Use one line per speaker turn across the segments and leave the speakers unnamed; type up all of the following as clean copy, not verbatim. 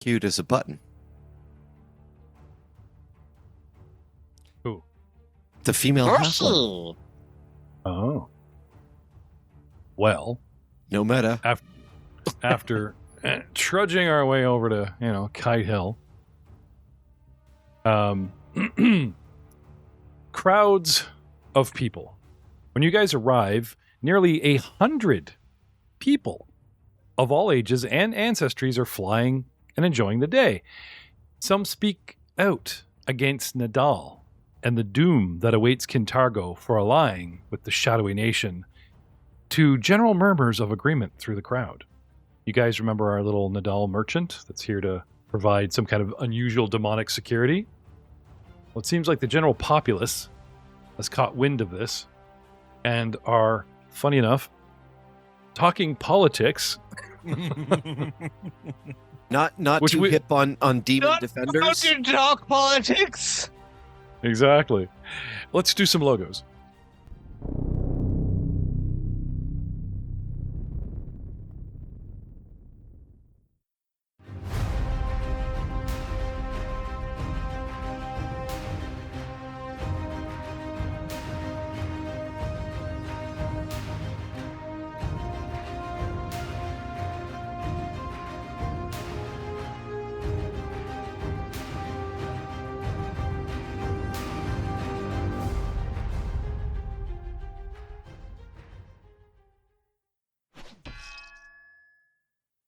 cute as a button.
Who?
The female halfling.
Oh. Well.
No meta.
After trudging our way over to, Kite Hill. Crowds of people. When you guys arrive, nearly 100 people of all ages and ancestries are flying and enjoying the day. Some speak out against Nadal and the doom that awaits Kintargo for allying with the shadowy nation, to general murmurs of agreement through the crowd. You guys remember our little Nadal merchant that's here to provide some kind of unusual demonic security? Well, it seems like the general populace has caught wind of this and are, funny enough, talking politics.
Not too hip on demon defenders.
Not to talk politics.
Exactly. Let's do some logos.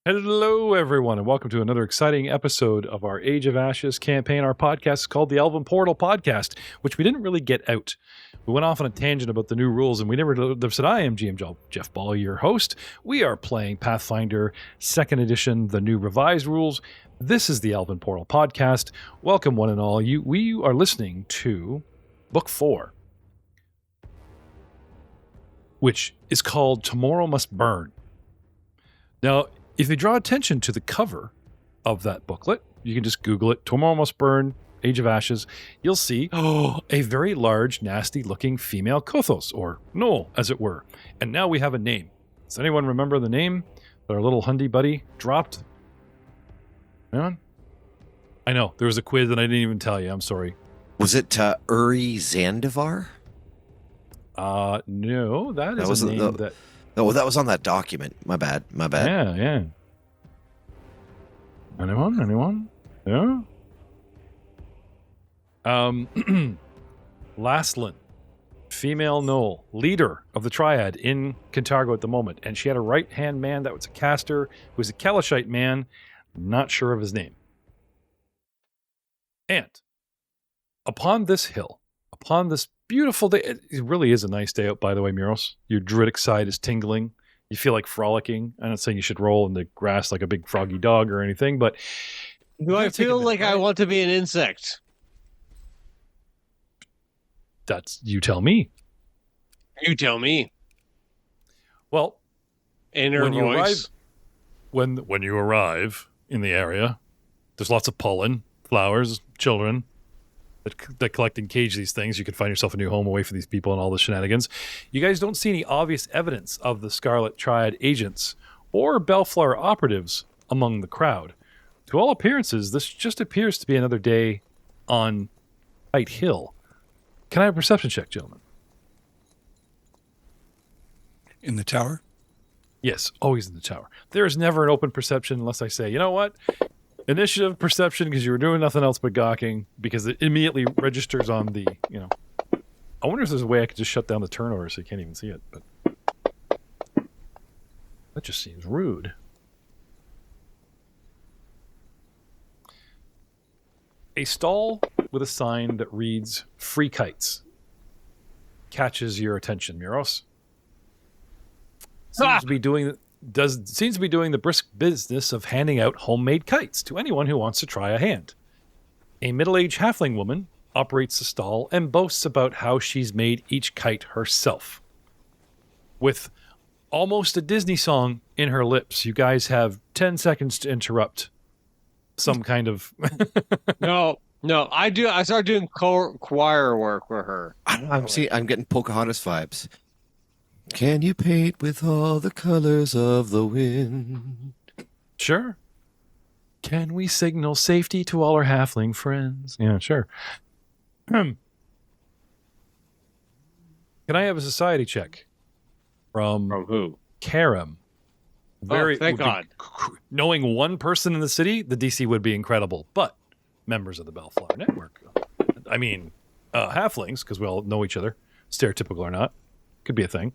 Hello, everyone, and welcome to another exciting episode of our Age of Ashes campaign. Our podcast is called the Elven Portal Podcast, which we didn't really get out. We went off on a tangent about the new rules, and we never said, I am GM Jeff Ball, your host. We are playing Pathfinder 2nd Edition, the new revised rules. This is the Elven Portal Podcast. Welcome, one and all. We are listening to Book 4, which is called Tomorrow Must Burn. Now, if you draw attention to the cover of that booklet, you can just Google it, Tomorrow Must Burn, Age of Ashes, you'll see a very large, nasty-looking female Kothos, or Gnoll, as it were. And now we have a name. Does anyone remember the name that our little Hundy buddy dropped? Anyone? I know, there was a quiz and I didn't even tell you, I'm sorry.
Was it Uri Zandivar?
No, that is a name that...
Oh, that was on that document. My bad.
Yeah. Anyone? Yeah? Lastlin, female Gnoll, leader of the Triad in Kintargo at the moment. And she had a right-hand man that was a caster, who was a Kalashite man, not sure of his name. And upon this hill, upon this beautiful day, it really is a nice day out, by the way, Muros. Your druidic side is tingling. You feel like frolicking. I'm not saying you should roll in the grass like a big froggy dog or anything, but...
Do I feel like I want to be an insect?
That's... You tell me.
You tell me.
Well,
inner voice.
When you arrive in the area, there's lots of pollen, flowers, children that collect and cage these things. You can find yourself a new home away from these people and all the shenanigans. You guys don't see any obvious evidence of the Scarlet Triad agents or Bellflower operatives among the crowd. To all appearances, this just appears to be another day on Kite Hill. Can I have a perception check, gentlemen?
In the tower?
Yes, always in the tower. There is never an open perception unless I say, you know what? Initiative, perception, because you were doing nothing else but gawking, because it immediately registers on the, I wonder if there's a way I could just shut down the turnover so you can't even see it, but that just seems rude. A stall with a sign that reads "Free Kites" catches your attention, Muros. Seems to be doing the brisk business of handing out homemade kites to anyone who wants to try a hand. A middle-aged halfling woman operates the stall and boasts about how she's made each kite herself. With almost a Disney song in her lips, you guys have 10 seconds to interrupt some kind of...
No, I started doing choir work for her.
I'm getting Pocahontas vibes. Can you paint with all the colors of the wind?
Sure. Can we signal safety to all our halfling friends? Yeah, sure. Can I have a society check from
who?
Karam?
Thank
would be-
God.
Knowing one person in the city, the DC would be incredible. But members of the Bellflower Network, I mean, halflings, because we all know each other, stereotypical or not, could be a thing.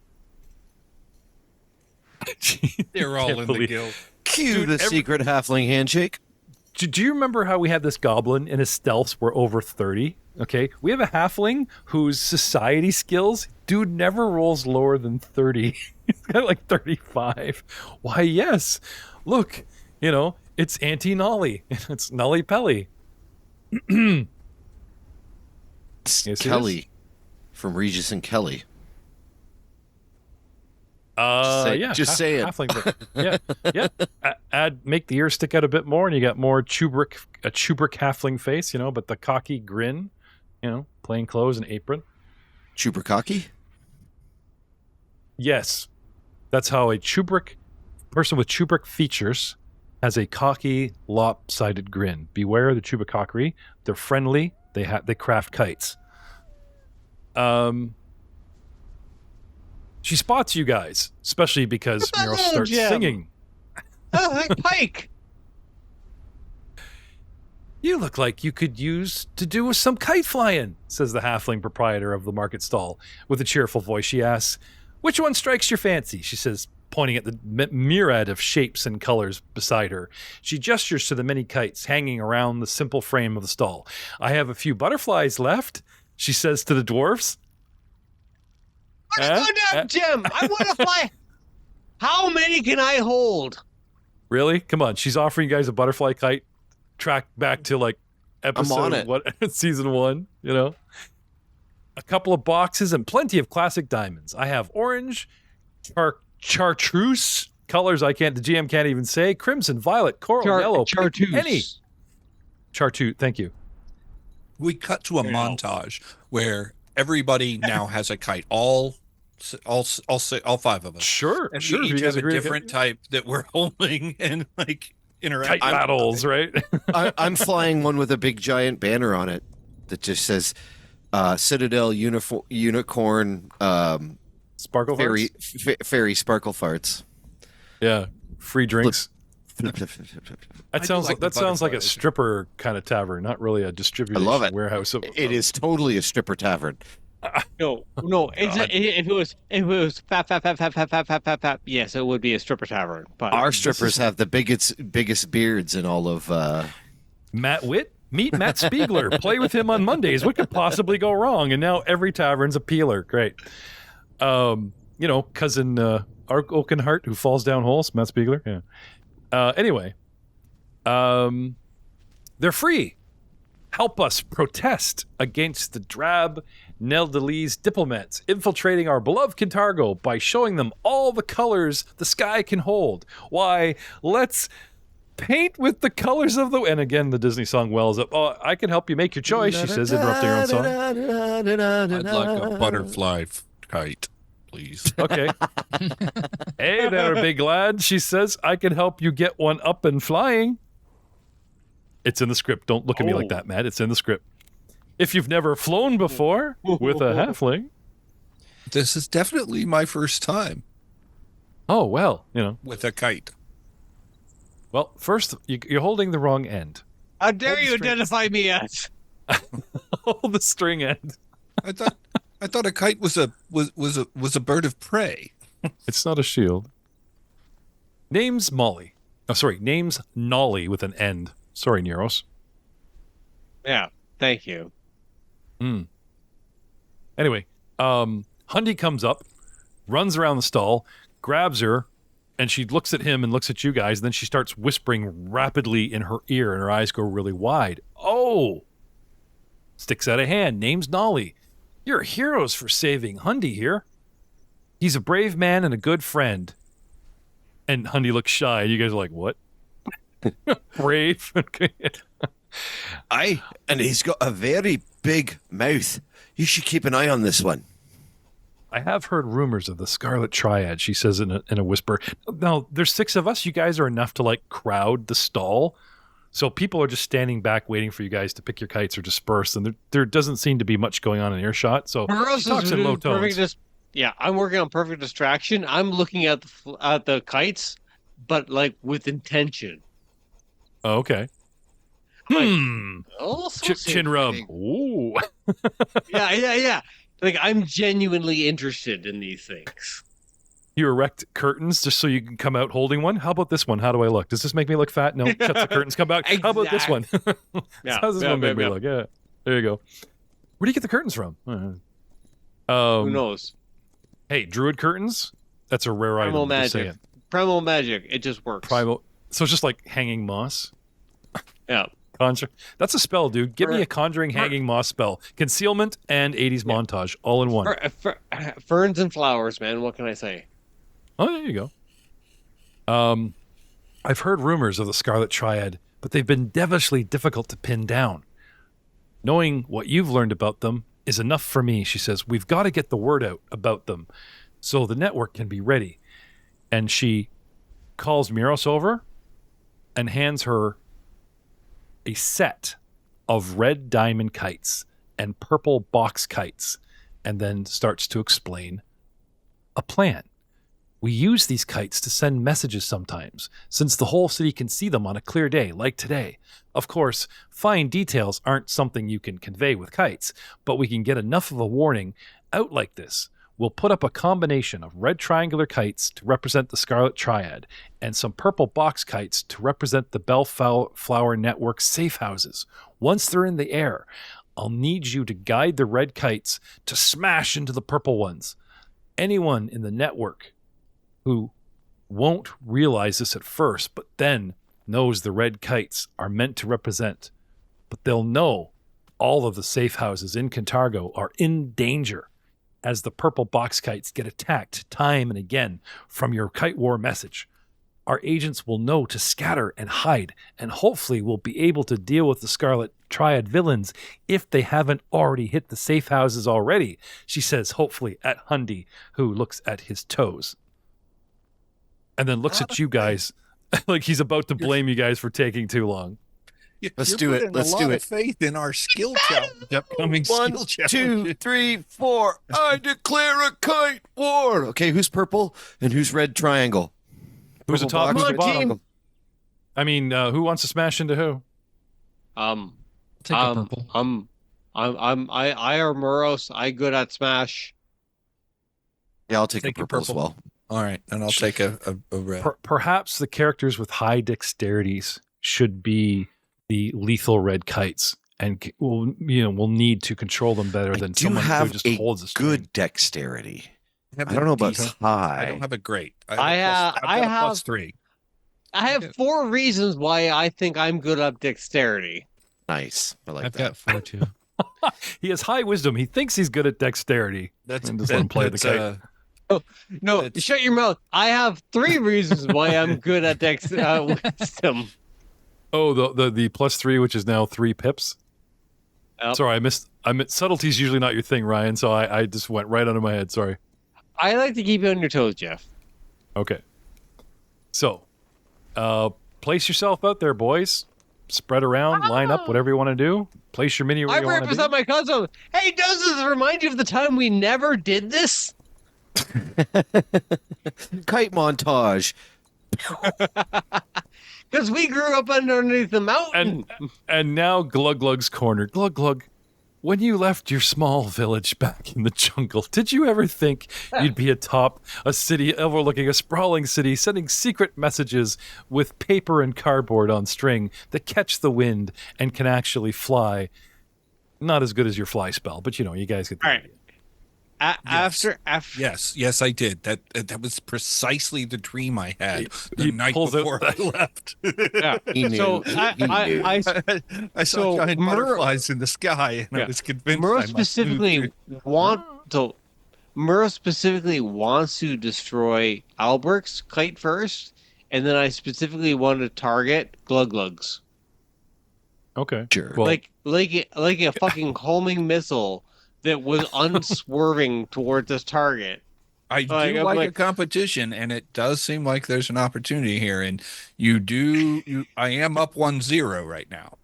They're all in the guild.
Cue the secret halfling handshake.
Do you remember how we had this goblin and his stealths were over 30? Okay, we have a halfling whose society skills, dude, never rolls lower than 30. He's got like 35. Why, yes. Look, it's Auntie-Nolly. It's Nolly Pelly.
It's Kelly from Regis and Kelly. Just say it.
Halfling, yeah. Make the ears stick out a bit more, and you got more a Chubric halfling face, but the cocky grin, plain clothes and apron.
Chubrikaki?
Yes, that's how a Chubric person with Chubric features has a cocky, lopsided grin. Beware the Chubicockery. They're friendly. They craft kites. She spots you guys, especially because Miro starts singing.
Oh, hey, Pike!
You look like you could use to do with some kite flying, says the halfling proprietor of the market stall. With a cheerful voice, she asks, which one strikes your fancy? She says, pointing at the myriad of shapes and colors beside her. She gestures to the many kites hanging around the simple frame of the stall. I have a few butterflies left, she says to the dwarfs.
Go down, Jim! I want to fly! How many can I hold?
Really? Come on. She's offering you guys a butterfly kite. Track back to like episode season 1, A couple of boxes and plenty of classic diamonds. I have orange, chartreuse colors the GM can't even say, crimson, violet, coral, yellow,
chartreuse.
Any. Chartreuse, thank you.
We cut to a montage where everybody now has a kite. All 5 of us.
Sure,
And
sure.
we each
you guys
have a
agree
different type that we're holding and interact.
kite battles, right?
I'm flying one with a big giant banner on it that just says Citadel Unicorn
Sparkle
Fairy Sparkle Farts.
Yeah, free drinks. That sounds like a
butterflies.
stripper kind of tavern, not really a distribution
I love it.
warehouse.
It is totally a stripper tavern.
No. If it was fap, yes, it would be a stripper tavern. But
Our strippers have the biggest beards in all of.
Matt Witt, meet Matt Spiegler. Play with him on Mondays. What could possibly go wrong? And now every tavern's a peeler. Great. Cousin Oakenheart who falls down holes. Matt Spiegler. Yeah. Anyway, they're free. Help us protest against the drab Neldelese diplomats infiltrating our beloved Kintargo by showing them all the colors the sky can hold. Why, let's paint with the colors of the... And again, the Disney song wells up. Oh, I can help you make your choice, she says, interrupting her own song.
I'd like a butterfly kite, please.
Okay. Hey there, big lad, she says. I can help you get one up and flying. It's in the script. Don't look at me like that, Matt. It's in the script. If you've never flown before with a halfling.
This is definitely my first time
Oh, well,
with a kite.
Well, first, you're holding the wrong end.
how dare you identify me as?
Hold the string end.
I thought a kite was a bird of prey.
It's not a shield. Name's Molly. Oh, sorry. Name's Nolly with an end. Sorry, Neros.
Yeah, thank you.
Anyway, Hundy comes up, runs around the stall, grabs her, and she looks at him and looks at you guys, and then she starts whispering rapidly in her ear, and her eyes go really wide. Oh! Sticks out a hand. Name's Nolly. You're heroes for saving Hundy here. He's a brave man and a good friend. And Hundy looks shy, and you guys are like, what? Brave?
And he's got a very big mouth. You should keep an eye on this one.
I have heard rumors of the Scarlet Triad, she says in a whisper. Now, there's 6 of us. You guys are enough to, crowd the stall. So people are just standing back waiting for you guys to pick your kites or disperse, and there doesn't seem to be much going on in earshot. So
Moros
she talks
is
in low
perfect
tones.
I'm working on perfect distraction. I'm looking at the kites, but like with intention.
Oh, okay.
Like,
Chin
associated
rub.
with-
Ooh.
Yeah. Like I'm genuinely interested in these things.
You erect curtains just so you can come out holding one. How about this one? How do I look? Does this make me look fat? No. Shut the curtains. Come back. How about this one?
Yeah,
How's this one make me look? Yeah. There you go. Where do you get the curtains from?
Who knows?
Hey, druid curtains. That's a rare item.
Primal
just
magic.
saying.
Primal magic. It just works.
Primal. So it's just like hanging moss.
Yeah.
Conjure. That's a spell, dude. Give me a conjuring hanging moss spell. Concealment and 80s montage all in one.
Ferns and flowers, man. What can I say?
Oh, there you go. I've heard rumors of the Scarlet Triad, but they've been devilishly difficult to pin down. Knowing what you've learned about them is enough for me, she says. We've got to get the word out about them so the network can be ready. And she calls Miros over and hands her a set of red diamond kites and purple box kites, and then starts to explain a plan. We use these kites to send messages sometimes, since the whole city can see them on a clear day, like today. Of course, fine details aren't something you can convey with kites, but we can get enough of a warning out like this. We'll put up a combination of red triangular kites to represent the Scarlet Triad and some purple box kites to represent the Bellflower Network safe houses. Once they're in the air, I'll need you to guide the red kites to smash into the purple ones. Anyone in the network who won't realize this at first, but then knows the red kites are meant to represent, but they'll know all of the safe houses in Cantargo are in danger as the purple box kites get attacked time and again from your kite war message. Our agents will know to scatter and hide, and hopefully we'll be able to deal with the Scarlet Triad villains if they haven't already hit the safe houses already, she says hopefully at Hundy, who looks at his toes. And then looks at you guys like he's about to blame you guys for taking too long.
Let's
You're
do it.
putting
Let's
a
do
lot
it.
of faith in our skill challenge, upcoming
One,
skill challenge.
2, 3, 4. I declare a kite war. Okay, who's purple and who's red triangle?
Who's the top?
Purple
Who's the
box, red
bottom?
triangle.
I mean, who wants to smash into who?
Take a purple.
I are Moros. I good at Smash.
Yeah, I'll take
Take
a
a
purple as
purple.
well.
All right, and I'll take a red.
Perhaps the characters with high dexterities should be the lethal red kites, and we'll need to control them better
I
than
do
someone who
have
just
a
holds a string.
good dexterity.
I have
I
a
don't know about
decent-
high.
I don't have a great.
I
I've got a plus 3.
I have 4 reasons why I think I'm good at dexterity.
Nice. I like
I've
that.
got 4 too.
He has high wisdom. He thinks he's good at dexterity.
That's
And just let him play the kite.
No,
It's-
shut your mouth. I have 3 reasons why I'm good at wisdom.
Oh, the plus 3, which is now 3 pips.
Yep.
Sorry, I missed. Subtlety's usually not your thing, Ryan. So I just went right under my head. Sorry.
I like to keep you on your toes, Jeff.
Okay. So, place yourself out there, boys. Spread around, line up, whatever you want to do. Place your mini where
I
you want to
represent
be.
my cousin. Hey, does this remind you of the time we never did this?
Kite montage.
Because we grew up underneath the mountain.
And now Glug Glug's corner. Glug Glug, when you left your small village back in the jungle, did you ever think you'd be atop a city overlooking a sprawling city, sending secret messages with paper and cardboard on string that catch the wind and can actually fly? Not as good as your fly spell, but you guys get the
All right.
idea.
After
Yes, I did. That was precisely the dream I had the
He
night
pulls out
before I left.
yeah.
He knew.
So
He knew.
I saw
So
giant
Mer-
butterflies in the sky, and
Yeah.
I was convinced.
Murrow
I must move
specifically wants to destroy Albert's kite first, and then I specifically want to target Gluglugs.
Okay.
Sure.
Well,
like a fucking homing missile that was unswerving towards this target.
I do
I'm
like a competition, and it does seem like there's an opportunity here. And I am up 1-0 right now.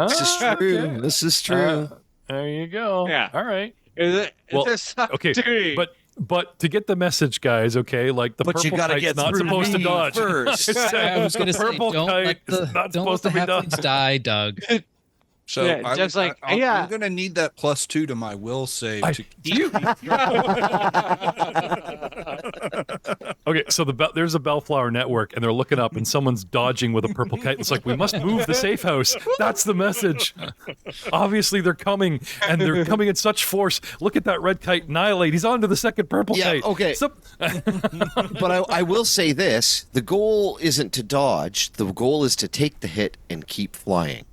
This is true.
Okay.
This is true.
There you go.
Yeah.
All right.
Is there some
Okay,
opportunity?
but to get the message, guys, okay, like the
But you
purple
gotta
kite's
get
not
through
supposed to
me
dodge
first.
I was going to say,
purple
don't
kite
let
is not
don't let
supposed
the
to be dodged.
halflings die, Doug.
So
Yeah, just like- yeah.
I'm going to need that +2 to my will save to
Okay, so there's a Bellflower network, and they're looking up, and someone's dodging with a purple kite. It's like, we must move the safe house. That's the message. Obviously, they're coming, and they're coming in such force. Look at that red kite annihilate. He's on to the second purple kite.
Okay. But I will say this. The goal isn't to dodge. The goal is to take the hit and keep flying.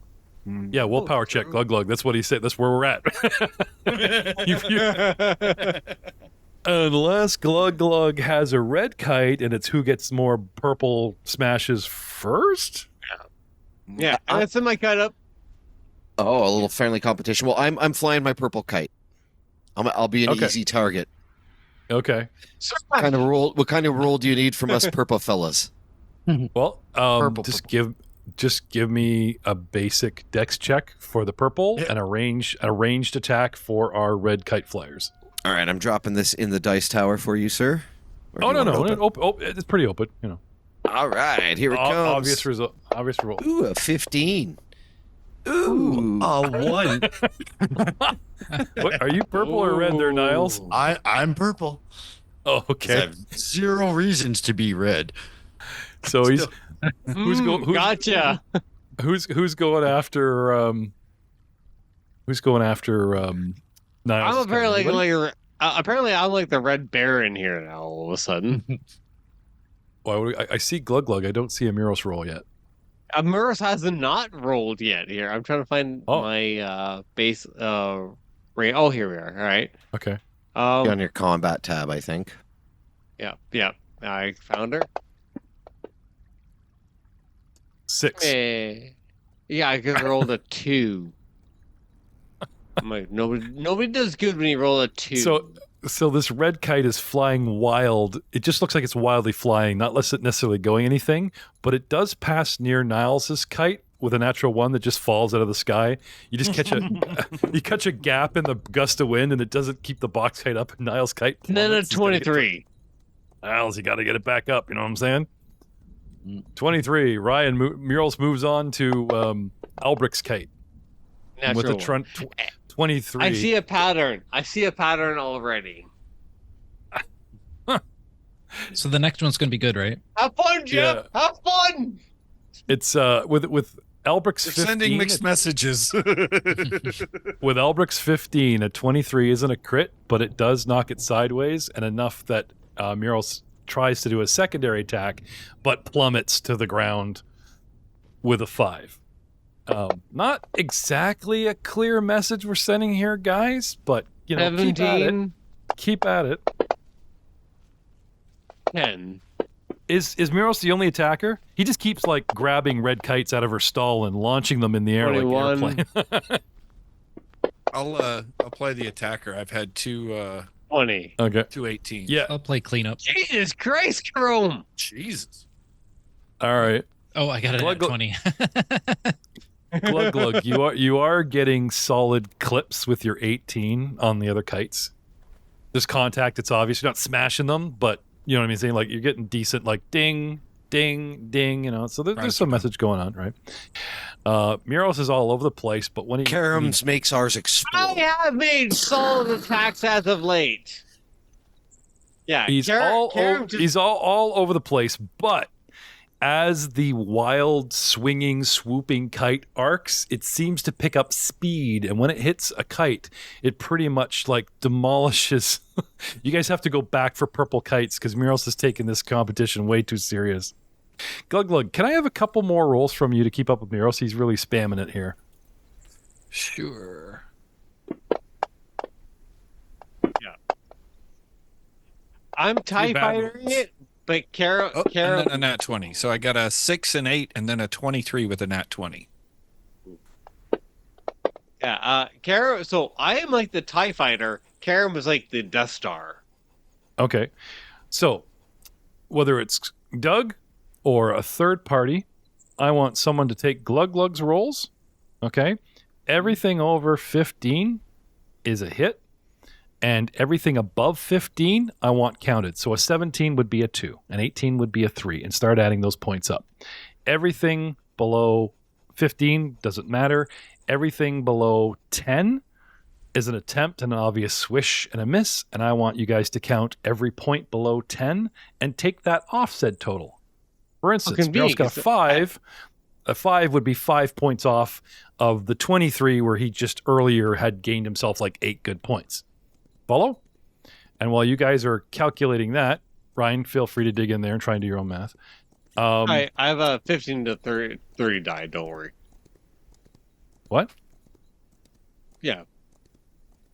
Yeah, willpower check, glug glug. That's what he said. That's where we're at. Unless glug glug has a red kite, and it's who gets more purple smashes first.
Yeah, and I send my kite up.
Oh, a little friendly competition. Well, I'm flying my purple kite. I'll be an
Okay.
easy target.
Okay.
What kind of roll do you need from us purple fellas?
Well,
Purple,
just give me a basic dex check for the purple and a ranged attack for our red kite flyers.
All right, I'm dropping this in the dice tower for you, sir. Or do
Oh
you
no,
want it open?
it's pretty open. You know,
All right, here it comes.
obvious result. Obvious result.
Ooh, a 15. Ooh,
A 1.
What, are you purple or red there, Niles?
I'm purple.
Oh,
'Cause I
okay.
have 0 reasons to be red.
So he's who's
Gotcha.
who's going after Niles?
I'm apparently
Anybody?
apparently I'm like the Red Baron here now. All of a sudden,
Well, I see glug glug. I don't see a Muros roll yet.
Muros hasn't not rolled yet. Here, I'm trying to find my base. Oh, here we are. All right.
Okay.
on your combat tab, I think.
Yeah. I found her.
6.
Hey. Yeah, I could rolled a 2. I'm like, nobody does good when you roll a 2.
So this red kite is flying wild. It just looks like it's wildly flying, not necessarily going anything, but it does pass near Niles's kite with a natural 1 that just falls out of the sky. You just catch a gap in the gust of wind, and it doesn't keep the box kite up. And Niles' kite.
and then a
plummets. He's gotta get
23.
Niles, you got to get it back up. You know what I'm saying? 23. Ryan Murals moves on to Albrick's kite with a
Natural.
23.
I see a pattern. Already.
So the next one's going to be good, right?
Have fun, Jeff.
Yeah.
Have fun.
It's with Albrick's 15.
sending mixed messages.
With Albrick's 15, a 23 isn't a crit, but it does knock it sideways, and enough that Murals tries to do a secondary attack, but plummets to the ground with a 5. Not exactly a clear message we're sending here, guys, but keep at it.
17.
Keep at it.
10.
Is Murals the only attacker? He just keeps grabbing red kites out of her stall and launching them in the air
21.
like an airplane.
I'll play the attacker. I've had two
20.
Okay.
18.
Yeah.
I'll play cleanup.
Jesus Christ, Chrome.
Jesus.
All right.
Oh, I got it
Glug,
at
glug.
20.
Glug glug. You are getting solid clips with your 18 on the other kites. There's contact. It's obvious you're not smashing them, but you know what I mean. Saying you're getting decent, ding, ding, ding. So there's some message going on, right? Murals is all over the place, but when
Karams makes ours
I
explode.
have made solid attacks as of late. Yeah,
he's he's all over the place, but as the wild, swinging, swooping kite arcs, it seems to pick up speed, and when it hits a kite, it pretty much demolishes. You guys have to go back for purple kites because Murals has taken this competition way too serious. Glug glug, can I have a couple more rolls from you to keep up with Murals? He's really spamming it here.
Sure.
I'm TIE fightering it, but Carol.
And then a nat 20. So I got a 6 and 8, and then a 23 with a nat 20.
Yeah, Karen. So I am like the TIE fighter. Karen was like the Death Star.
Okay. So, whether it's Doug or a third party, I want someone to take Glug Glug's rolls. Okay. Everything over 15 is a hit. And everything above 15, I want counted. So a 17 would be a 2. An 18 would be a 3. And start adding those points up. Everything below 15 doesn't matter. Everything below 10 is an attempt, an obvious swish, and a miss. And I want you guys to count every point below 10 and take that off said total. For instance, Meryl's got a 5. A 5 would be 5 points off of the 23 where he just earlier had gained himself like 8 good points. Follow? And while you guys are calculating that, Ryan, feel free to dig in there and try and do your own math.
I have a 15 to 30 die. Don't worry.
What?
Yeah.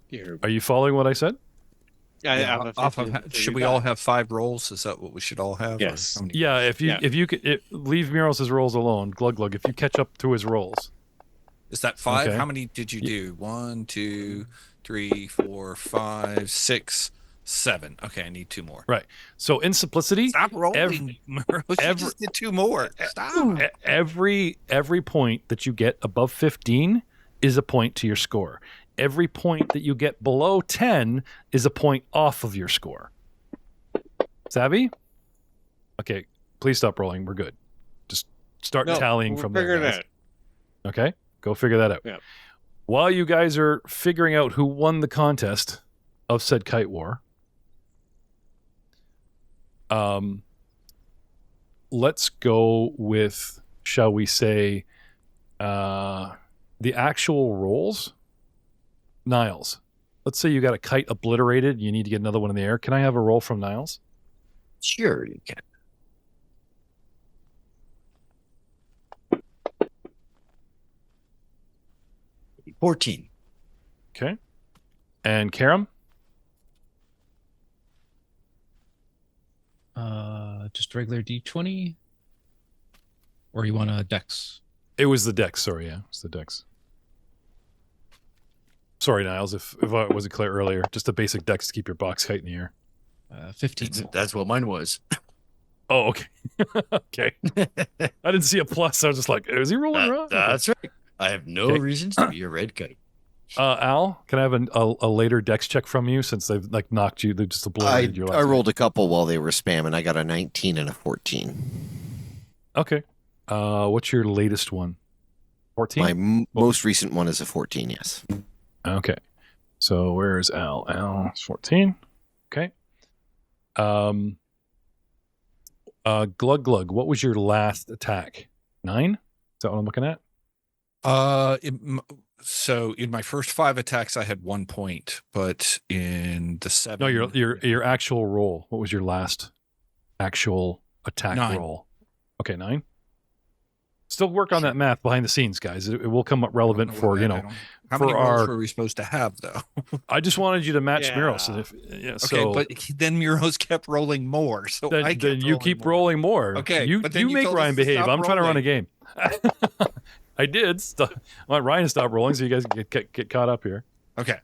You heard me.
Are you following what I said?
Yeah, I have a 15 to 30
should we
die.
all have 5 rolls? Is that what we should all have?
Yes.
Or how many-
Yeah, if you could leave Muros' rolls alone, Glug Glug, if you catch up to his rolls.
Is that 5?
Okay.
How many did you do? 1, 2, 3, 4, 5, 6, 7. Okay, I need 2 more.
Right. So in simplicity,
Stop rolling, Murrow. You just did 2 more. Stop.
every point that you get above 15 is a point to your score. Every point that you get below 10 is a point off of your score. Savvy? Okay, please stop rolling. We're good. Just start tallying
we're
from there.
figuring it
guys.
out.
Okay, go figure that out.
Yeah.
While you guys are figuring out who won the contest of said kite war, let's go with, shall we say, the actual rolls. Niles, let's say you got a kite obliterated. You need to get another one in the air. Can I have a roll from Niles?
Sure, you can. $14.
Okay. And Karam?
Just regular D20, or you want a Dex?
It was the dex. Sorry, yeah, it was the dex. Sorry, Niles, if I wasn't clear earlier. Just a basic dex to keep your box kite in the air.
15.
That's what mine was.
Oh, okay. Okay. I didn't see a plus. I was just like, is he rolling wrong?
That's right. I have no
Okay.
reasons to be a red kite.
Al, can I have a later dex check from you since they've like knocked you? They just obliterated your last
I rolled a couple while they were spamming. I got a 19 and a 14.
Okay. What's your latest one? 14?
My most recent one is a 14, yes.
Okay. So where is Al? Al is 14. Okay. Glug Glug, what was your last attack? 9? Is that what I'm looking at?
So in my first 5 attacks, I had 1 point, but in the 7,
No, your actual roll. What was your last actual attack
9.
roll? Okay, 9. Still work on that math behind the scenes, guys. It will come up relevant for
how
for
many rolls
our-
were we supposed to have though?
I just wanted you to match
Yeah.
Muros.
Okay,
So
but then Muros kept rolling more, so I kept
then you keep rolling more.
Okay,
you
but then you
make
told
Ryan
us to
behave.
stop
I'm trying to run a
rolling.
game. I did. I want Ryan to stop rolling so you guys can get caught up here.
Okay,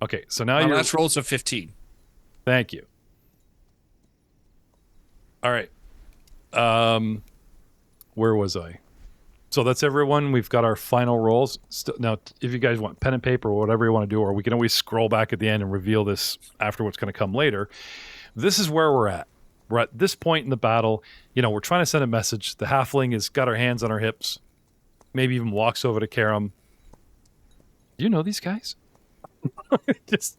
Okay, so now
my
you're.
last roll's a 15.
Thank you. All right. Where was I? So that's everyone. We've got our final rolls. Now, if you guys want pen and paper or whatever you want to do, or we can always scroll back at the end and reveal this after what's going to come later. This is where we're at. We're at this point in the battle. We're trying to send a message. The halfling has got her hands on her hips, maybe even walks over to Karam. Do you know these guys? Just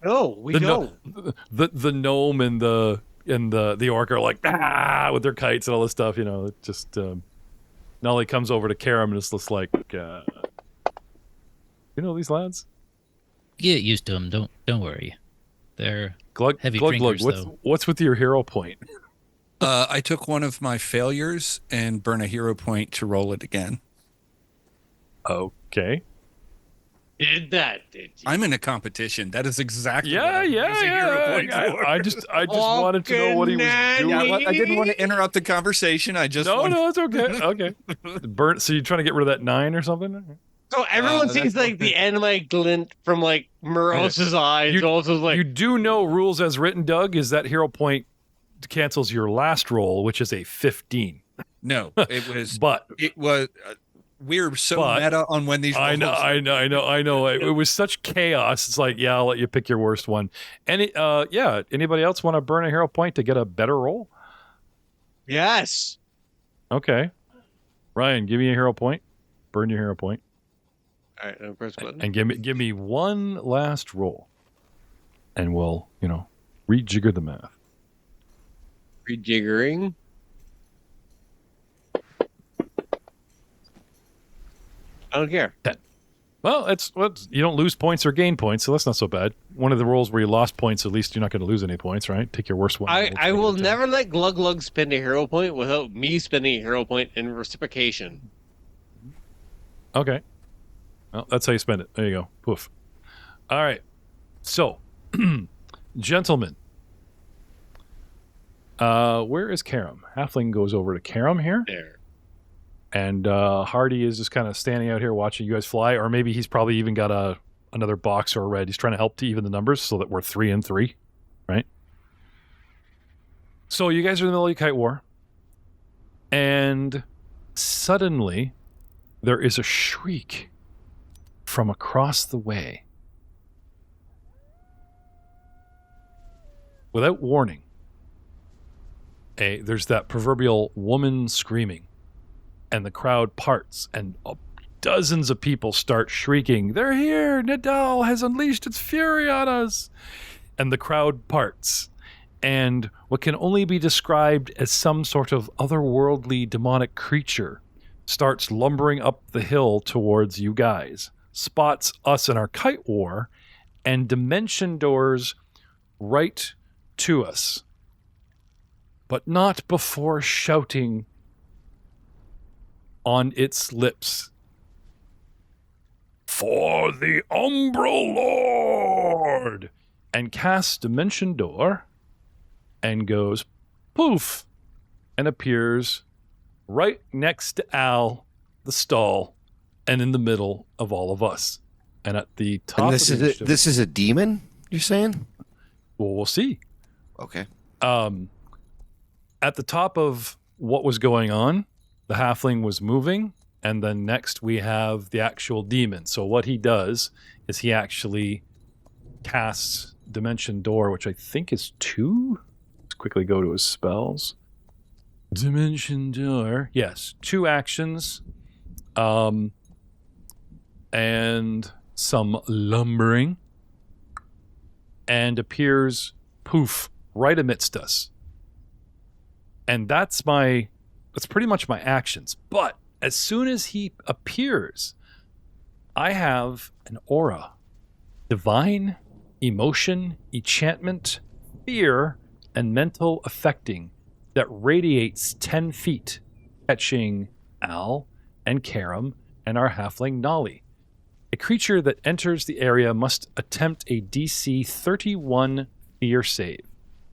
No, we
the
don't.
the gnome and the orc are like with their kites and all this stuff. It just Nolly comes over to Karam and it's just like, you know these lads?
Get used to them. Don't worry. They're
Glug,
heavy
glug,
drinkers,
glug.
though.
What's with your hero point?
I took one of my failures and burn a hero point to roll it again.
Okay.
Did you?
I'm in a competition. That is exactly what
Yeah.
I'm using hero point for.
I just wanted to know what he was doing.
Yeah, well, I didn't want to interrupt the conversation. I just wanted...
No, it's okay. Okay. Burn. So you're trying to get rid of that 9 or something?
So everyone sees
that's
like the anime glint from like Moros's eyes.
You-
Also like
You do know rules as written, Doug, is that hero point cancels your last roll, which is a 15.
No, it was.
But
We're so
But-
meta on when these.
I know. It was such chaos. It's like, yeah, I'll let you pick your worst one. Anybody else want to burn a hero point to get a better roll?
yes.
Okay. Ryan, give me a hero point. Burn your hero point.
All right, now press button.
And give me one last roll. And we'll, rejigger the math.
Rejiggering. I don't care.
Well, it's you don't lose points or gain points, so that's not so bad. One of the rolls where you lost points, at least you're not going to lose any points, right? Take your worst one.
I will never let Glug Glug spend a hero point without me spending a hero point in reciprocation.
Okay. Well, that's how you spend it. There you go. Poof. All right. So, gentlemen, where is Karam? Halfling goes over to Karam here.
There.
And Hardy is just kind of standing out here watching you guys fly, or maybe he's probably even got another box or a red. He's trying to help to even the numbers so that we're 3 and 3, right? So you guys are in the middle of your kite war, and suddenly there is a shriek from across the way. Without warning, there's that proverbial woman screaming. And the crowd parts, and dozens of people start shrieking, "They're here! Nidal has unleashed its fury on us!" And the crowd parts, and what can only be described as some sort of otherworldly demonic creature starts lumbering up the hill towards you guys, spots us in our kite war, and dimension doors right to us. But not before shouting on its lips, "For the Umbral Lord!" and casts Dimension Door and goes poof and appears right next to Alll, the stall, and in the middle of all of us. And at the top
And
of the initiative-
this is a demon, you're saying?
well, we'll see.
Okay.
At the top of what was going on, the halfling was moving, and then next we have the actual demon. So what he does is he actually casts Dimension Door, which I think is 2. Let's quickly go to his spells. Dimension Door. Yes, 2 actions. And some lumbering. And appears, poof, right amidst us. And that's pretty much my actions. But as soon as he appears, I have an aura. Divine, emotion, enchantment, fear, and mental affecting that radiates 10 feet, catching Alll and Karam and our halfling Nolly. A creature that enters the area must attempt a DC 31 fear save.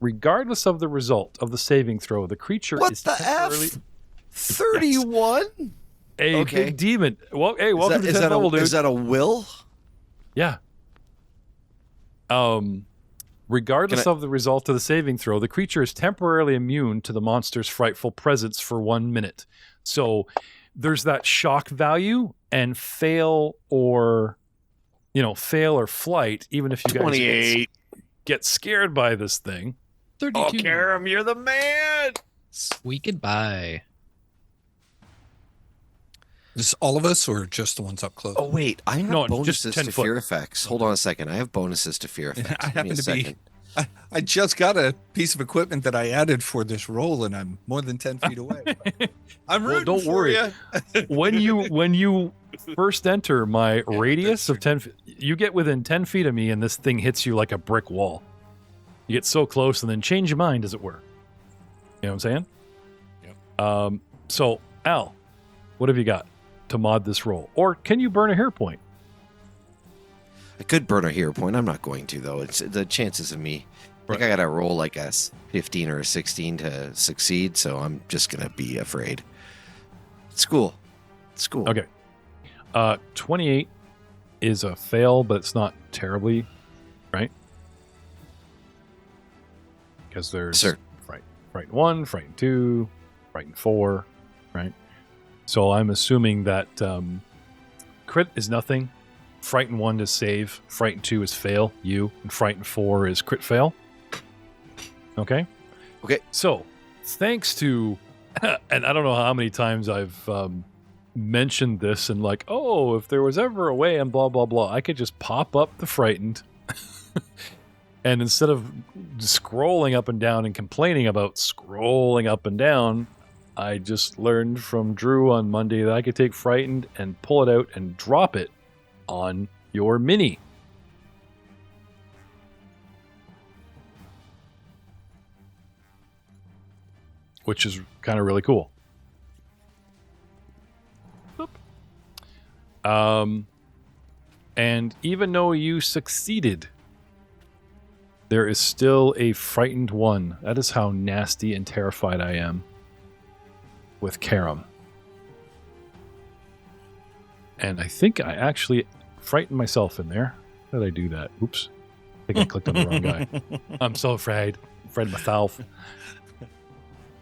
Regardless of the result of the saving throw, the creature
What
is
the
temporarily...
F? 31?
A
Okay.
big demon. Well, hey, welcome to
is
10th
that
level, dude.
Is that a will?
Yeah. Regardless of the result of the saving throw, the creature is temporarily immune to the monster's frightful presence for 1 minute. So there's that shock value, and fail or flight, even if you guys
28.
get scared by this thing.
32.
Karam, you're the man.
Squeak goodbye.
Is all of us or just the ones up close?
Oh, wait. I have
No, just
bonuses
10
to
foot.
fear effects. Hold on a second. I have bonuses to fear effects.
I
Give me
happen
a
to be.
second.
I just got a piece of equipment that I added for this roll, and I'm more than 10 feet away. I'm
Well,
rooting
don't
for
worry.
ya.
When you first enter my radius of 10 feet, you get within 10 feet of me, and this thing hits you like a brick wall. You get so close and then change your mind, as it were. You know what I'm saying?
Yep.
So, Alll, what have you got to mod this roll? Or can you burn a hero point?
I could burn a hero point. I'm not going to, though. It's the chances of me. I think I got to roll like a 15 or a 16 to succeed, so I'm just going to be afraid. It's cool. It's cool.
Okay. 28 is a fail, but it's not terribly, right? Because there's frightened 1, frightened 2, frightened 4, right? So I'm assuming that crit is nothing. Frightened 1 is save. Frightened 2 is fail, and frightened 4 is crit fail. Okay?
Okay.
So, thanks to, and I don't know how many times I've mentioned this and like, oh, if there was ever a way and blah, blah, blah, I could just pop up the frightened and instead of scrolling up and down and complaining about scrolling up and down, I just learned from Drew on Monday that I could take frightened and pull it out and drop it on your mini. Which is kind of really cool. And even though you succeeded, there is still a frightened 1. That is how nasty and terrified I am with Karam. And I think I actually frightened myself in there. How did I do that? Oops. I think I clicked on the wrong guy. I'm so afraid. Afraid of myself.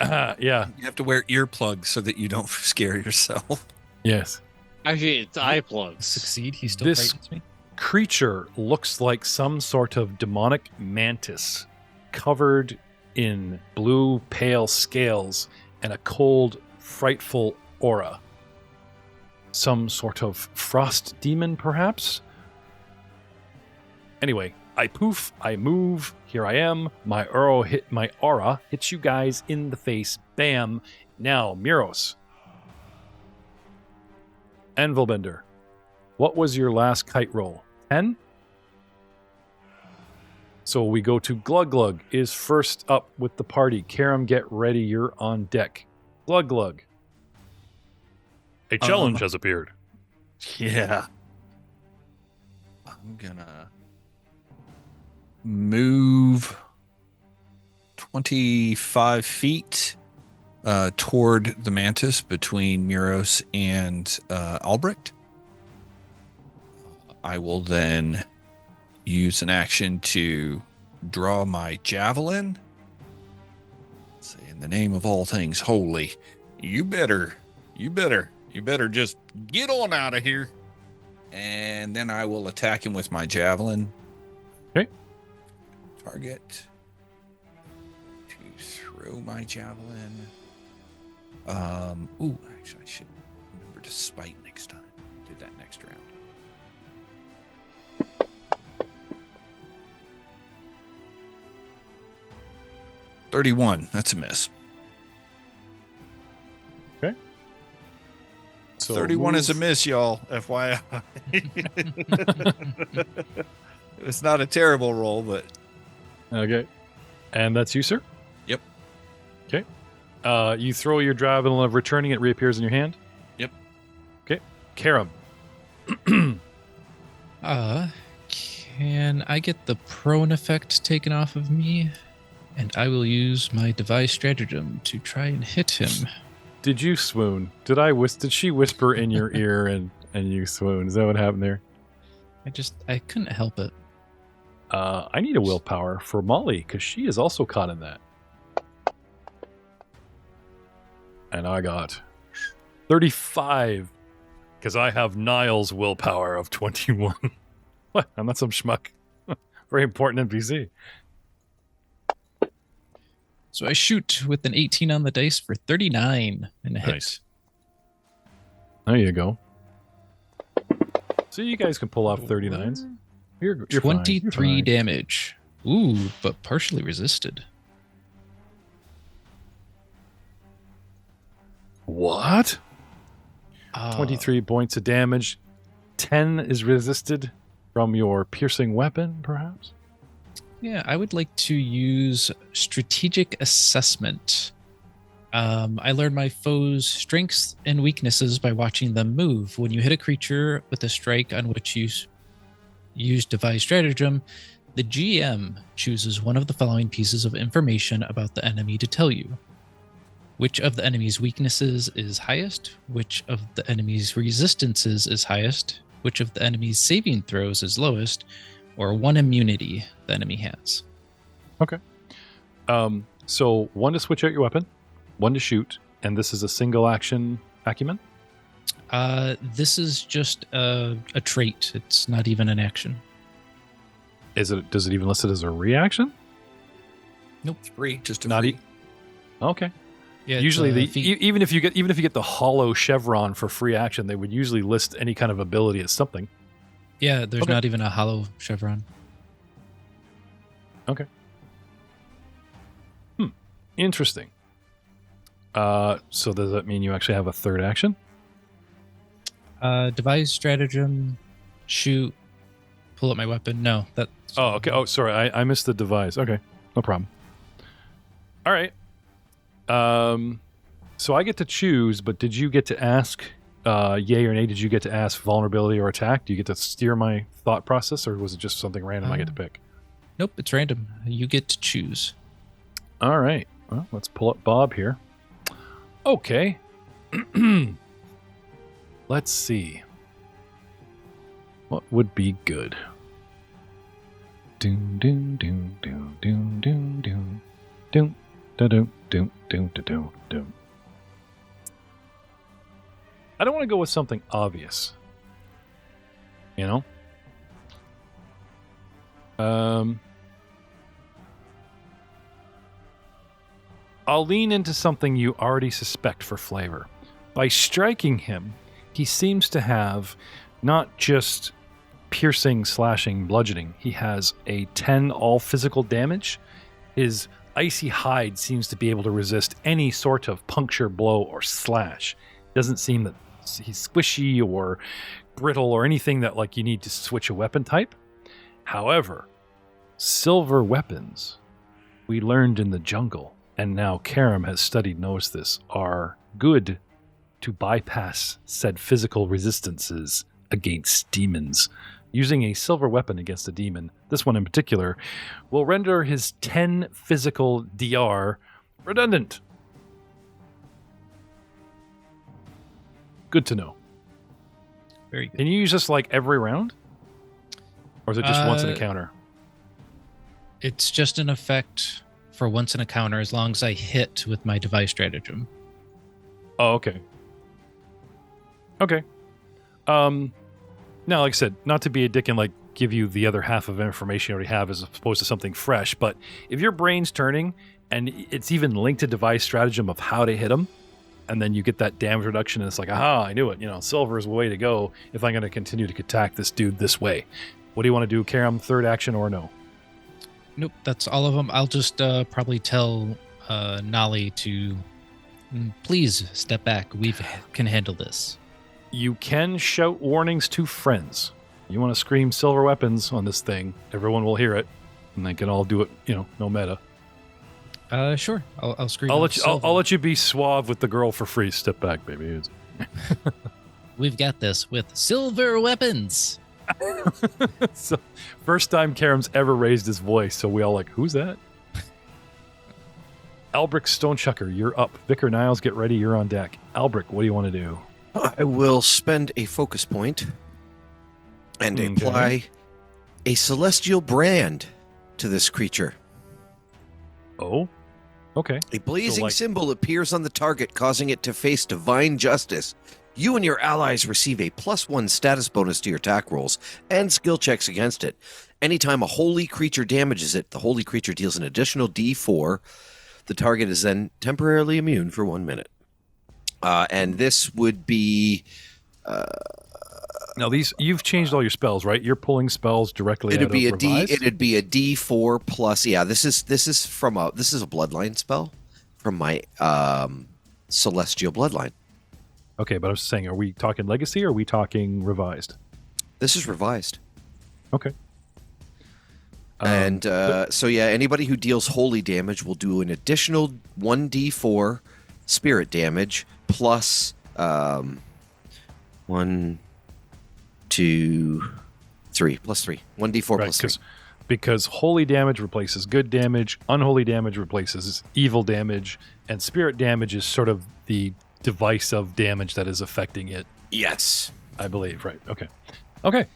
Yeah.
You have to wear earplugs so that you don't scare yourself.
Yes.
Actually, it's eye plugs.
Succeed. He still
This
frightens me.
creature looks like some sort of demonic mantis covered in blue pale scales and a cold, frightful aura. Some sort of frost demon, perhaps? Anyway, I poof, I move, here I am, my aura hits you guys in the face, bam. Now, Muros. Anvilbender, what was your last kite roll? 10? So we go to Glug Glug is first up with the party. Karam, get ready, you're on deck. Glug Glug. A challenge has appeared.
Yeah. I'm gonna move 25 feet toward the mantis between Muros and Albrecht. I will then use an action to draw my javelin. Say, in the name of all things holy, you better just get on out of here. And then I will attack him with my javelin.
Okay.
Target. To throw my javelin. Actually, I should remember to spite next time. Do that next round. $31. That's a miss.
Okay. So
31 is a miss, y'all. FYI. It's not a terrible roll, but
Okay. And that's you, sir?
Yep.
Okay. You throw your javelin of returning, it reappears in your hand?
Yep.
Okay. Karam.
Can I get the prone effect taken off of me? And I will use my device stratagem to try and hit him.
Did you swoon? Did she whisper in your ear and you swoon? Is that what happened there?
I couldn't help it.
I need a willpower for Molly because she is also caught in that. And I got 35 because I have Niall's willpower of 21. What? I'm not some schmuck. Very important NPC.
So I shoot with an 18 on the dice for 39 and a hit.
Nice. There you go. So you guys can pull off 39s. You're
23
fine. You're fine.
damage. Ooh, but partially resisted.
What? 23 points of damage. 10 is resisted from your piercing weapon, perhaps?
Yeah, I would like to use strategic assessment. I learned my foe's strengths and weaknesses by watching them move. When you hit a creature with a strike on which you use device stratagem, the GM chooses one of the following pieces of information about the enemy to tell you. Which of the enemy's weaknesses is highest? Which of the enemy's resistances is highest? Which of the enemy's saving throws is lowest? Or one immunity the enemy has?
Okay. So 1 to switch out your weapon, 1 to shoot, and this is a single action acumen?
This is just a trait. It's not even an action.
Does it even list it as a reaction?
Nope.
It's free, just a
Not
free.
Okay.
Yeah,
Usually,
it's,
even if you get the hollow chevron for free action, they would usually list any kind of ability as something.
yeah, there's
Okay.
not even a hollow chevron.
Okay. Interesting. So does that mean you actually have a third action?
Devise stratagem, shoot, pull up my weapon. No, that.
Oh, okay. Oh, sorry. I missed the devise. Okay. No problem. All right. So I get to choose, but did you get to ask, yay or nay? Did you get to ask vulnerability or attack? Do you get to steer my thought process, or was it just something random I get to pick?
Nope, it's random. You get to choose.
All right. Well, let's pull up Bob here. Okay. Let's see. What would be good? Doom doom doom doom doom doom doom doom da doom doom doom da doom doom. I don't want to go with something obvious. You know? I'll lean into something you already suspect for flavor. By striking him, he seems to have not just piercing, slashing, bludgeoning. He has a 10 all physical damage. His icy hide seems to be able to resist any sort of puncture, blow, or slash. Doesn't seem that he's squishy or brittle or anything that like you need to switch a weapon type. However, silver weapons, we learned in the jungle, and now Karam has studied knows this, are good to bypass said physical resistances against demons. Using a silver weapon against a demon, this one in particular, will render his 10 physical DR redundant. Good to know.
Very good.
Can you use this like every round? Or is it just once an encounter?
It's just an effect for once in a counter as long as I hit with my device stratagem.
Oh, okay. Okay. Now, like I said, not to be a dick and like give you the other half of information you already have as opposed to something fresh, but if your brain's turning and it's even linked to device stratagem of how to hit them, and then you get that damage reduction and it's like, aha, I knew it. You know, silver is the way to go if I'm going to continue to attack this dude this way. What do you want to do, Karam? Third action or no?
Nope, that's all of them. I'll just probably tell Nolly to please step back. We can handle this.
You can shout warnings to friends. You want to scream silver weapons on this thing, everyone will hear it, and they can all do it, you know, no meta.
Sure. I'll scream.
I'll let you be suave with the girl for free. Step back, baby.
We've got this with silver weapons.
So, first time Karam's ever raised his voice, so we all like, who's that? Albric Stonechucker, you're up. Vicar Niles, get ready. You're on deck. Albric, what do you want to do?
I will spend a focus point and apply a celestial brand to this creature.
Oh, okay.
A blazing symbol appears on the target, causing it to face divine justice. You and your allies receive a +1 status bonus to your attack rolls and skill checks against it. Anytime a holy creature damages it, the holy creature deals an additional D4. The target is then temporarily immune for 1 minute. And this would be...
Now these you've changed all your spells, right? You're pulling spells directly out of Revised?
It'd be a D4 plus... Yeah, this is a bloodline spell from my celestial bloodline.
Okay, but I was saying, are we talking legacy or are we talking revised?
This is revised.
Okay.
So yeah, anybody who deals holy damage will do an additional 1d4 spirit damage plus 1, 2, 3 plus 3. 1d4
right,
plus 3.
because holy damage replaces good damage, unholy damage replaces evil damage, and spirit damage is sort of the device of damage that is affecting it,
Yes.
I believe. Right. Okay. Okay.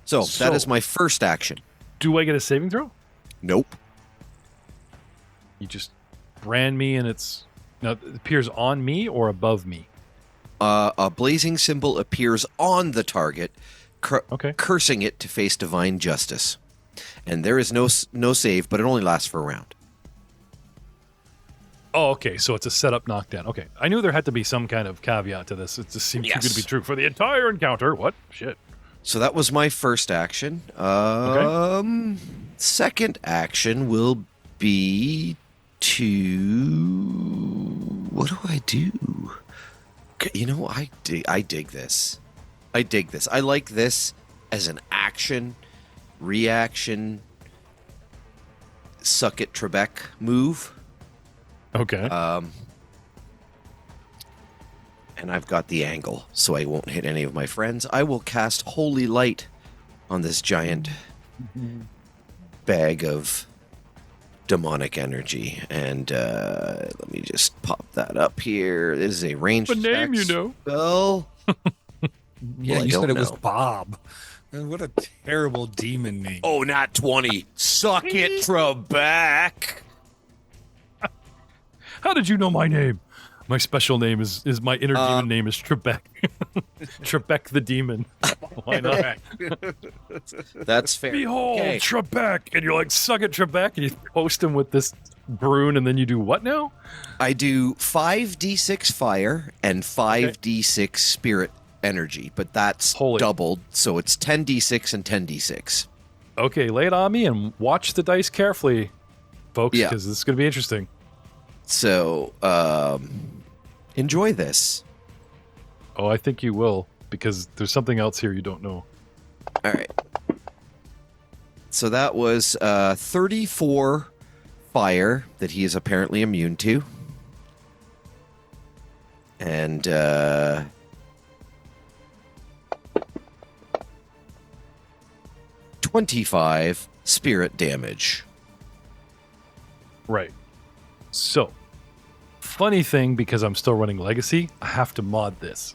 So
So-
that is my first action.
Do I get a saving throw?
Nope.
You just brand me and now it appears on me or above me?
A blazing symbol appears on the target,
Okay.
cursing it to face divine justice. And there is no save, but it only lasts for a round.
Oh, okay. So it's a setup knockdown. Okay. I knew there had to be some kind of caveat to this. It just seemed too good to be
Yes.
true for the entire encounter. What? Shit.
So that was my first action. Second action will be to... What do I do? You know, I dig this. I dig this. I like this as an action, reaction, suck it Trebek move.
Okay.
And I've got the angle, so I won't hit any of my friends. I will cast Holy Light on this giant bag of demonic energy. And let me just pop that up here. This is a ranged
A name,
attack
you know.
spell.
Yeah,
Well, I
you said
don't
it was
know.
Bob. What a terrible demon name.
Oh, not 20. Suck it, Trebek.
How did you know my name? My special name is my inner demon name is Trebek. Trebek the demon. Why not?
That's fair.
Behold,
Okay.
Trebek. And you're like, suck it, Trebek. And you post him with this brune, and then you do what now?
I do 5d6 fire and 5d6 spirit energy, but that's
Holy.
doubled, so it's 10d6 and 10d6.
Okay, lay it on me and watch the dice carefully, folks,
Yeah.
because this is going to be interesting.
So, enjoy this.
Oh, I think you will, because there's something else here you don't know.
All right. So that was 34 fire that he is apparently immune to. And 25 spirit damage.
Right. So, funny thing, because I'm still running Legacy, I have to mod this.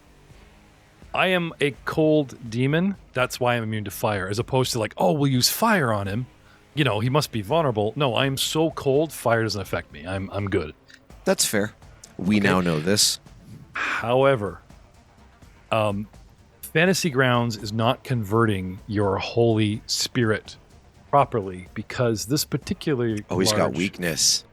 I am a cold demon. That's why I'm immune to fire, as opposed to like, oh, we'll use fire on him. You know, he must be vulnerable. No, I'm so cold, fire doesn't affect me. I'm good.
That's fair. We now know this.
However, Fantasy Grounds is not converting your holy spirit properly because this particular
Oh, he's got
large-
weakness.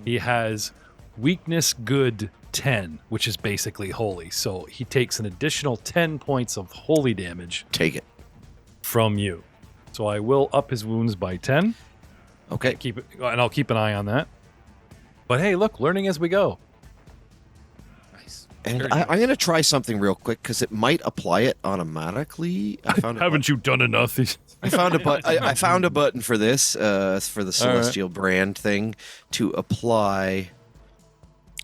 He has weakness good 10, which is basically holy. So he takes an additional 10 points of holy damage
Take it.
from you. So I will up his wounds by 10.
Okay.
Keep it, and I'll keep an eye on that. But hey, look, learning as we go.
Nice.
And
Very
I'm going to try something real quick because it might apply it automatically. I found a
Haven't you done enough?
I found a button for this, for the Celestial brand thing to apply.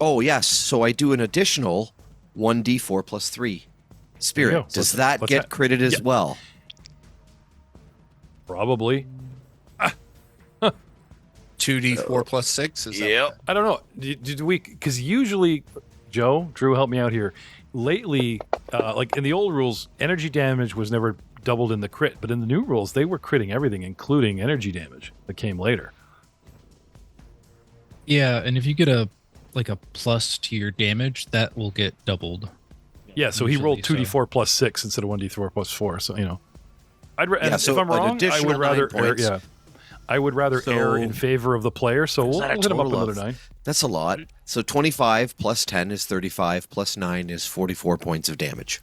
Oh yes, so I do an additional 1d4 plus 3
There you
spirit.
go.
Does
So
that
what's
get
that?
critted as
Yeah.
well?
Probably.
2d4 plus 6 is that?
I don't know. Did we? Because usually, Drew, help me out here. Lately, like in the old rules, energy damage was never doubled in the crit, but in the new rules, they were critting everything, including energy damage that came later.
Yeah, and if you get a plus to your damage, that will get doubled.
Yeah, so he
Usually,
rolled 2d4 plus 6 instead of 1d4 plus 4. So you know, and
so
if I'm
an
wrong, I
additional
would rather
9 points.
I would rather err in favor of the player. So we'll
that a
hit him up
total
another
of-
9.
That's a lot. So 25 plus 10 is 35 plus 9 is 44 points of damage.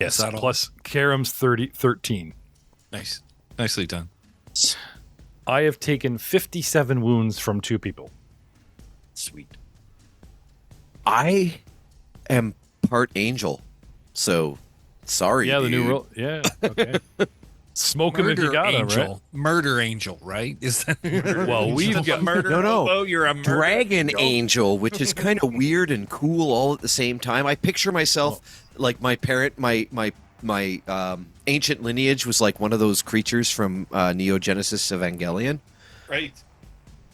Yes,
that all?
plus Karam's 13.
Nice. Nicely done.
I have taken 57 wounds from 2 people.
Sweet. I am part angel, so sorry.
Yeah, the new
dude.
rule. Yeah, okay. Smoke him if you got him,
angel. Murder angel, right? Is that
Well, we've got-
murder?
No.
Oh, you're a murder
Dragon
angel.
angel, which is kind of weird and cool all at the same time. I picture myself like my my ancient lineage was like one of those creatures from Neo Genesis Evangelion.
Right.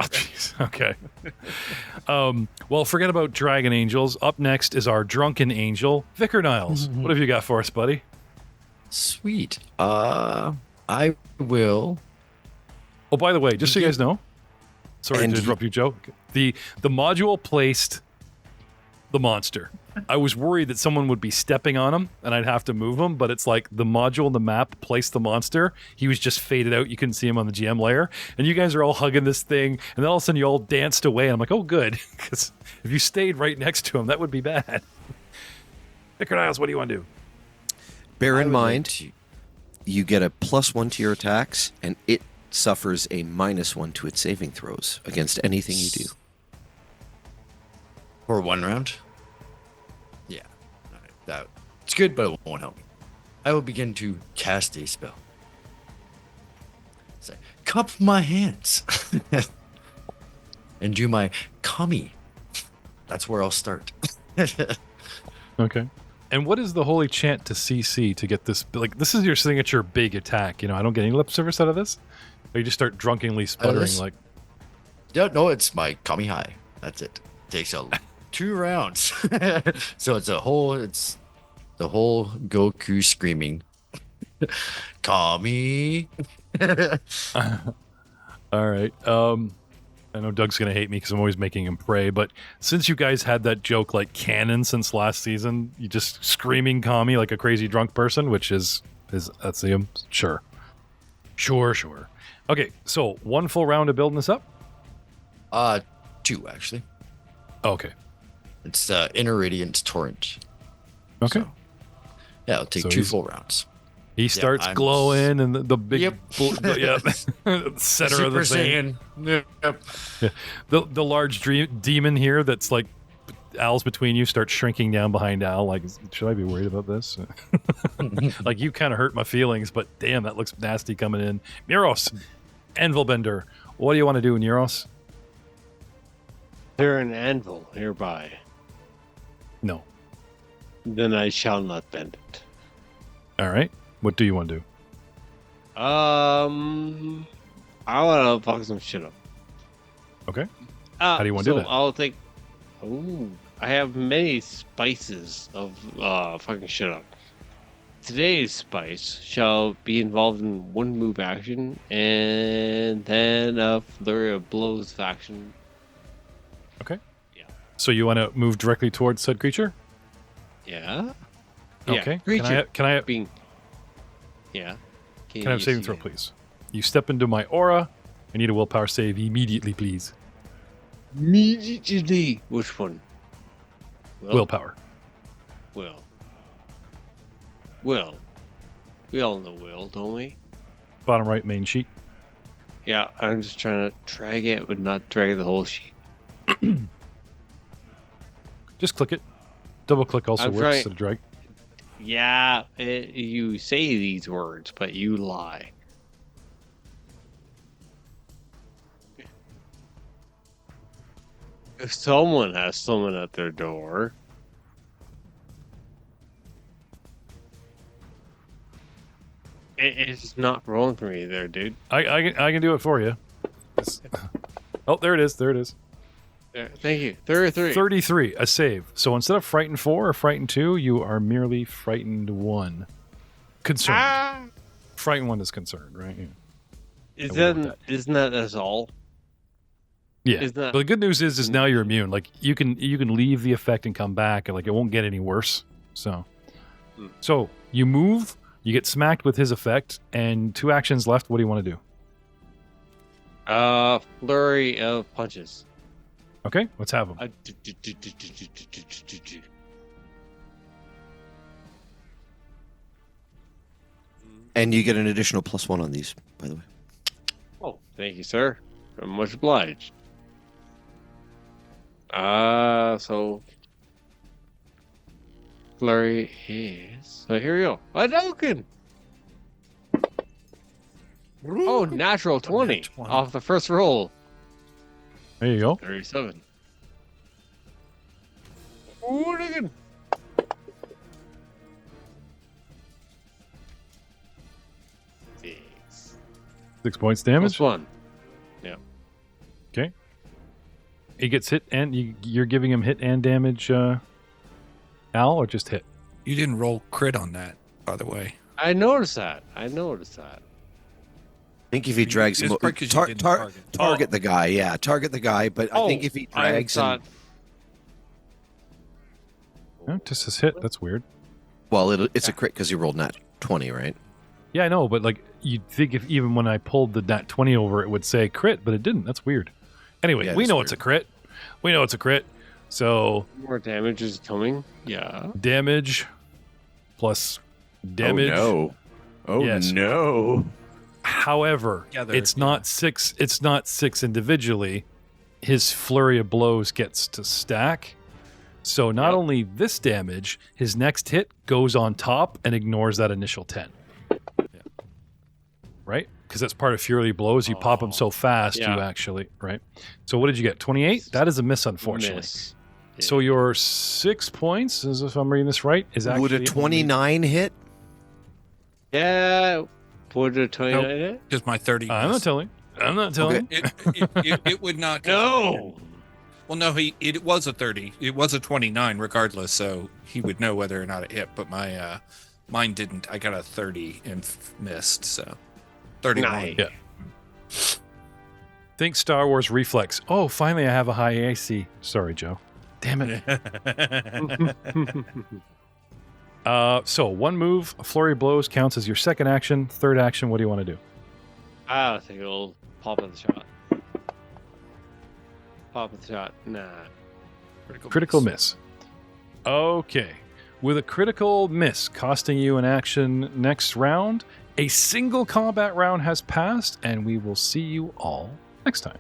Oh, jeez. Okay. Well, forget about dragon angels. Up next is our drunken angel, Vicar Niles. What have you got for us, buddy?
Sweet. I will.
Oh, by the way, just so you guys know, sorry
And
to interrupt you, Joe. The module placed the monster. I was worried that someone would be stepping on him and I'd have to move him, but it's like the module in the map placed the monster. He was just faded out. You couldn't see him on the GM layer. And you guys are all hugging this thing, and then all of a sudden you all danced away. And I'm like, oh, good. Because if you stayed right next to him, that would be bad. Vicar Niles, what do you want to do?
Bear in mind, you get a +1 to your attacks, and it suffers a -1 to its saving throws against anything you do.
For 1 round? Yeah. All right. That's good, but it won't help me. I will begin to cast a spell. Say, cup my hands. And do my kami. That's where I'll start.
Okay. And what is the holy chant to CC to get this? Like, this is your signature big attack. You know, I don't get any lip service out of this. Or you just start drunkenly sputtering
this?
like,
No, it's my kami high. That's it. Takes 2 rounds. So it's the whole Goku screaming. Kami.
all right. I know Doug's going to hate me because I'm always making him pray, but since you guys had that joke like canon since last season, you just screaming Kami like a crazy drunk person, which is that's the sure. Okay, so 1 full round of building this up?
2 actually.
Okay.
It's Inner Radiant Torrent.
Okay.
So, yeah, it'll take
So
2
he's-
full rounds.
He starts
I'm-
glowing and the big
Yep.
center of the thing.
Yep.
The large demon here that's like All's between you starts shrinking down behind Alll. Like, should I be worried about this? Like, you kind of hurt my feelings, but damn, that looks nasty coming in. Muros, Anvil Bender. What do you want to do, Muros?
There an anvil nearby.
No.
Then I shall not bend it.
All right. What do you want to do?
I want to fuck some shit up.
Okay. How do you want to do that?
I'll take. Ooh, I have many spices of fucking shit up. Today's spice shall be involved in 1 move action, and then a flurry of blows faction.
Okay.
Yeah.
So you want to move directly towards said creature?
Yeah.
Okay.
Creature.
Can I
being. Yeah.
Can I have saving throw, please? You step into my aura. I need a willpower save immediately, please.
Immediately. Which one?
Willpower.
Will. We all know Will, don't we?
Bottom right main sheet.
Yeah, I'm just trying to drag it, but not drag the whole sheet.
Just click it. Double click also
I'm
works
trying-
to drag.
Yeah, you say these words, but you lie. If someone has someone at their door, it's not rolling for me there, dude.
I can do it for you. Oh, there it is. There it is.
There, thank you. 33.
33, a save. So instead of frightened 4 or frightened 2, you are merely frightened 1. Concerned.
Ah!
Frightened 1 is concerned, right? Yeah.
Isn't that us all?
Yeah.
Is that-
But the good news is now you're immune. Like, you can leave the effect and come back, and like it won't get any worse. So you move, you get smacked with his effect, and 2 actions left. What do you want to do?
Flurry of punches.
Okay, let's have them.
And you get an additional +1 on these, by the way.
Oh, thank you, sir. I'm much obliged. So flurry is. So here we go. A token. Oh, natural 20 off the first roll.
There you go.
37. Ooh, again.
6 points damage.
+1.
He gets hit, and you're giving him hit and damage, Alll, or just hit?
You didn't roll crit on that, by the way.
I noticed that.
I think if he drags him,
It's because you didn't target.
target the guy. Yeah, target the guy. But I think if he drags him,
Just his hit. That's weird.
well, it's a crit because he rolled nat 20, right?
Yeah, I know, but like you'd think if even when I pulled the nat 20 over, it would say crit, but it didn't. That's weird. Anyway,
Yeah,
we
it's
know
weird.
it's a crit. We know it's a crit. So
More damage is coming. Yeah.
damage plus damage.
Oh
Yes.
no!
However,
Together,
it's not six. It's not 6 individually. His flurry of blows gets to stack. So not only this damage, his next hit goes on top and ignores that initial 10. Right? Because that's part of Fury Blows. You pop them so fast,
Yeah.
you actually, right? So what did you get? 28? That is a miss, unfortunately.
Miss.
So your 6 points, as if I'm reading this right, is actually
Would a
only-
29 hit?
Yeah. Would a 29 hit?
Because my 30.
I'm not telling. I'm not telling.
It would not.
No.
Well, no, it was a 30. It was a 29 regardless, so he would know whether or not it hit. But mine didn't. I got a 30 and missed, so 31.
Nice.
Yeah. Think Star Wars Reflex. Oh, finally I have a high AC. Sorry, Joe. Damn it. So one move, a flurry of blows counts as your second action. Third action, what do you want to do?
I'll take a little pop of the shot. Pop of the shot. Nah.
Critical miss. Okay. With a critical miss costing you an action next round, a single combat round has passed, and we will see you all next time.